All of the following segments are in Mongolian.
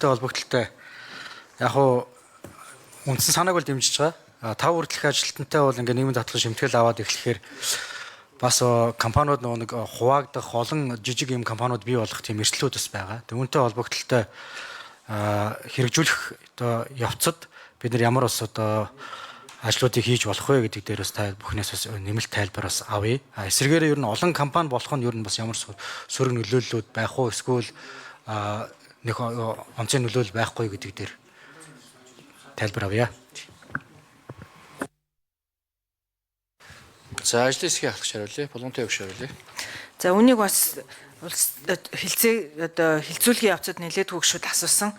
холбогдлолтой яг хуу үндсэн санааг бол дэмжиж байгаа. 5 хүртэлх ажилтнтай бол ингээ нийгмийн даатгалын шимтгэл аваад эхлэхээр бас компаниуд нэг хуваагдах олон жижиг юм компаниуд бий болох тийм эрсдлүүд бас байгаа. Түүнтэй холбогдлолтой хэрэгжүүлэх одоо явцад бид нар ямар бас одоо ажлуудыг хийж болох вэ гэдэг дээр бас та бүхнээс бас нэмэлт тайлбар бас авъя. Эсвэргээрээ ер нь олон компани болох нь ер нь бас ямар сөрөг нөлөөллүүд байх уу эсвэл нэг онцгийн нөлөөлөл байхгүй гэдэг дээр тайлбар авъя. За ажлын хэсгийг ахлах шаруулъя, болгонтой өгч шаруулъя. За үнийг бас хилцүүлгийн явцад нэлээд хөгшүүд асуусан.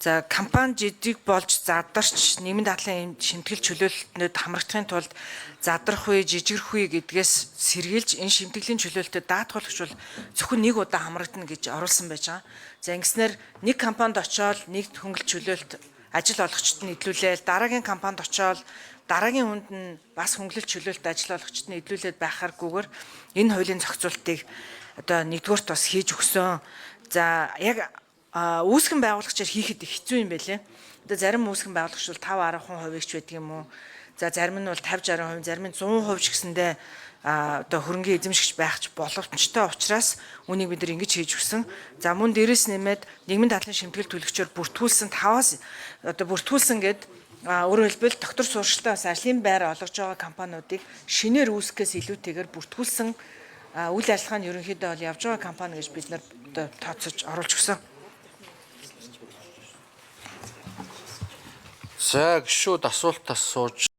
За компани жижиг болж задарч нийгмийн даатгалын шимтгэл чөлөөлөлтөнд хамрагдахын тулд задрах үе, жижигрэх үе гэдгээс сэргийлж энэ шимтгэлийн чөлөөлөлтөд даатгуулагч бол зөвхөн нэг удаа хамрагдана гэж оруулсан байж байгаа. За ингэснээр нэг компанид очиод нэг хөнгөлт чөлөөлөлт ажил олгогчд нь идэвхжүүлээл дараагийн компанид очиод дараагийн хүнд нь бас хөнгөлөлт чөлөөлөлт ажил олгогчд нь идэвхжүүлээд байхааргүйгээр энэ хуулийн зохицуултыг одоо нэгдүгээрт бас хийж өгсөн. За яг үүсгэн байгуулагчаар хийхэд их хэцүү юм байлээ. Одоо зарим үүсгэн байгуулагч бол 5-10% ч байдаг юм уу. За зарим нь бол 50-60%, зарим нь 100% ч гэсэндээ одоо хөрөнгөний эзэмшигч байх боломжтой учраас үнийг бид нар ингэж хийж өгсөн. За мөн дээрэс нэмээд нийгмийн даатгалын шимтгэл төлөгчөөр бүртгүүлсэн 5-аас одоо бүртгүүлсэн гэд өөрөөр хэлбэл доктор сууршилтай бас ажлын байр олгож байгаа компаниудыг шинээр үүсгэхээс илүүтэйгээр бүртгүүлсэн үйл ажиллагаа нь ерөнхийдөө бол явж байгаа компани гэж бид нар тооцож оруулж өгсөн. За гişүүд асуулт асууж